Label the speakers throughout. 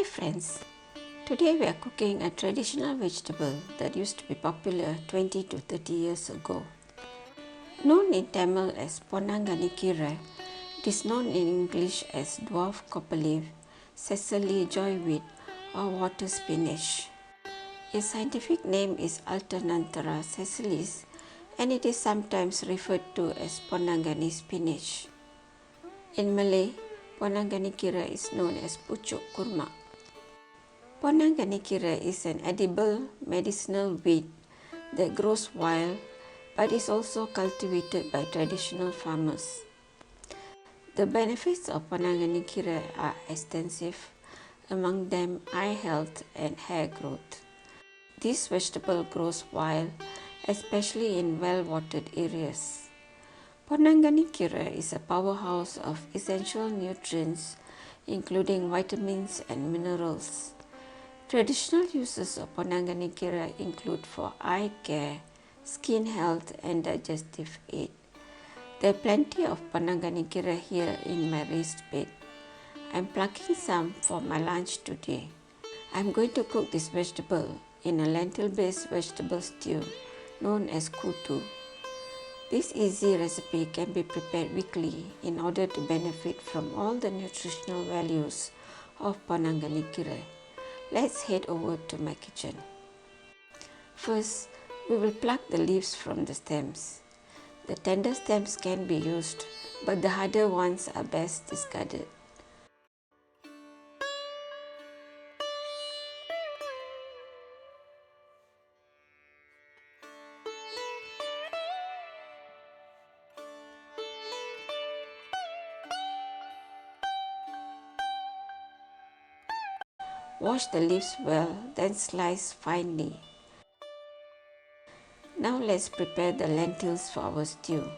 Speaker 1: friends, today we are cooking a traditional vegetable that used to be popular 20 to 30 years ago. Known in Tamil as Ponnanganikira, it is known in English as Dwarf Copperleaf, sessile, joyweed or water spinach. Its scientific name is Alternanthera sessilis and it is sometimes referred to as Ponnanganni spinach. In Malay, Ponnanganikira is known as Pucuk Kurmak. Ponnanganikira is an edible medicinal weed that grows wild but is also cultivated by traditional farmers. The benefits of Ponnanganikira are extensive, among them eye health and hair growth. This vegetable grows wild, especially in well-watered areas. Ponnanganikira is a powerhouse of essential nutrients including vitamins and minerals. Traditional uses of Ponnanganikira include for eye care, skin health and digestive aid. There are plenty of Ponnanganikira here in my raised bed. I'm plucking some for my lunch today. I'm going to cook this vegetable in a lentil-based vegetable stew known as kootu. This easy recipe can be prepared weekly in order to benefit from all the nutritional values of Ponnanganikira. Let's head over to my kitchen. First, we will pluck the leaves from the stems. The tender stems can be used, but the harder ones are best discarded. Wash the leaves well, then slice finely. Now let's prepare the lentils for our stew.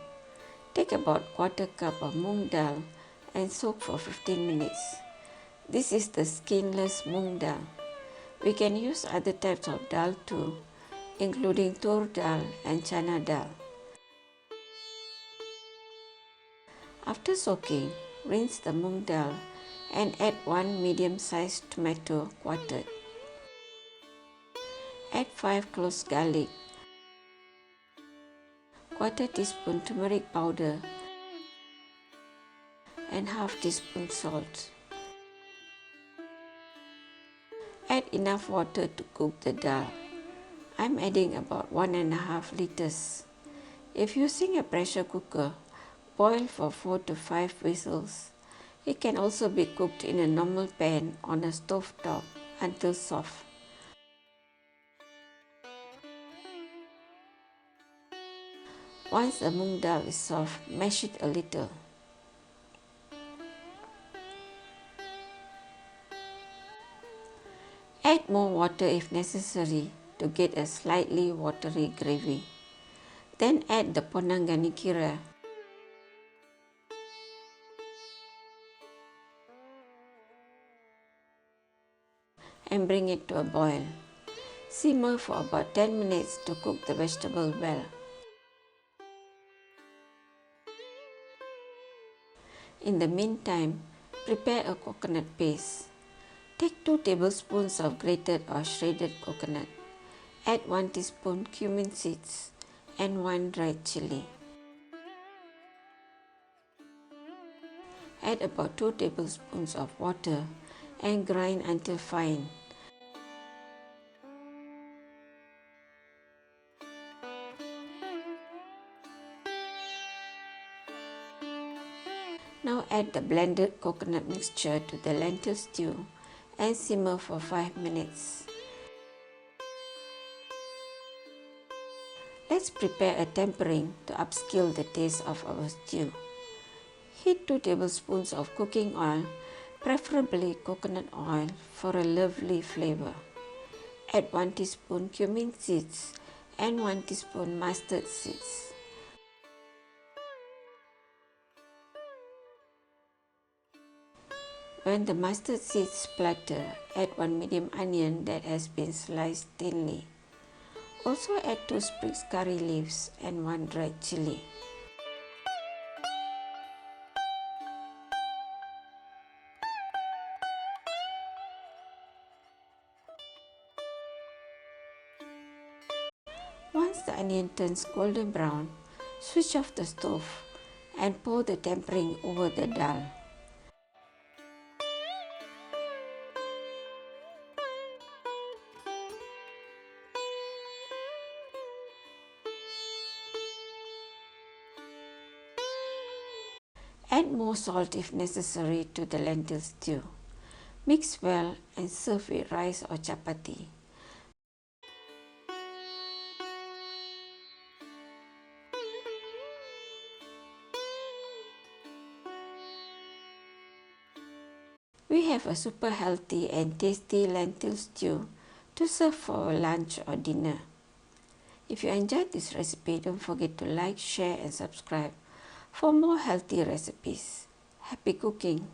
Speaker 1: Take about 1/4 cup of mung dhall and soak for 15 minutes. This is the skinless mung dhall. We can use other types of dhall too, including tur dhall and chana dhall. After soaking, rinse the mung dhall and add 1 medium-sized tomato quartered. Add 5 cloves garlic, 1/4 teaspoon turmeric powder and 1/2 teaspoon salt. Add enough water to cook the dhall. I'm adding about 1.5 liters. If using a pressure cooker, boil for 4 to 5 whistles. It can also be cooked in a normal pan on a stove top until soft. Once the mung dhall is soft, mash it a little. Add more water if necessary to get a slightly watery gravy. Then add the Ponnanganikira. And bring it to a boil. Simmer for about 10 minutes to cook the vegetable well. In the meantime, prepare a coconut paste. Take 2 tablespoons of grated or shredded coconut. Add 1 teaspoon cumin seeds and 1 dried chilli. Add about 2 tablespoons of water and grind until fine. Now add the blended coconut mixture to the lentil stew and simmer for 5 minutes. Let's prepare a tempering to upscale the taste of our stew. Heat 2 tablespoons of cooking oil, preferably coconut oil, for a lovely flavor. Add 1 teaspoon cumin seeds and 1 teaspoon mustard seeds. When the mustard seeds splatter, add 1 medium onion that has been sliced thinly. Also add 2 sprigs curry leaves and 1 dried chilli. Once the onion turns golden brown, switch off the stove and pour the tempering over the dhall. Add more salt if necessary to the lentil stew. Mix well and serve with rice or chapati. We have a super healthy and tasty lentil stew to serve for lunch or dinner. If you enjoyed this recipe, don't forget to like, share and subscribe for more healthy recipes. Happy cooking!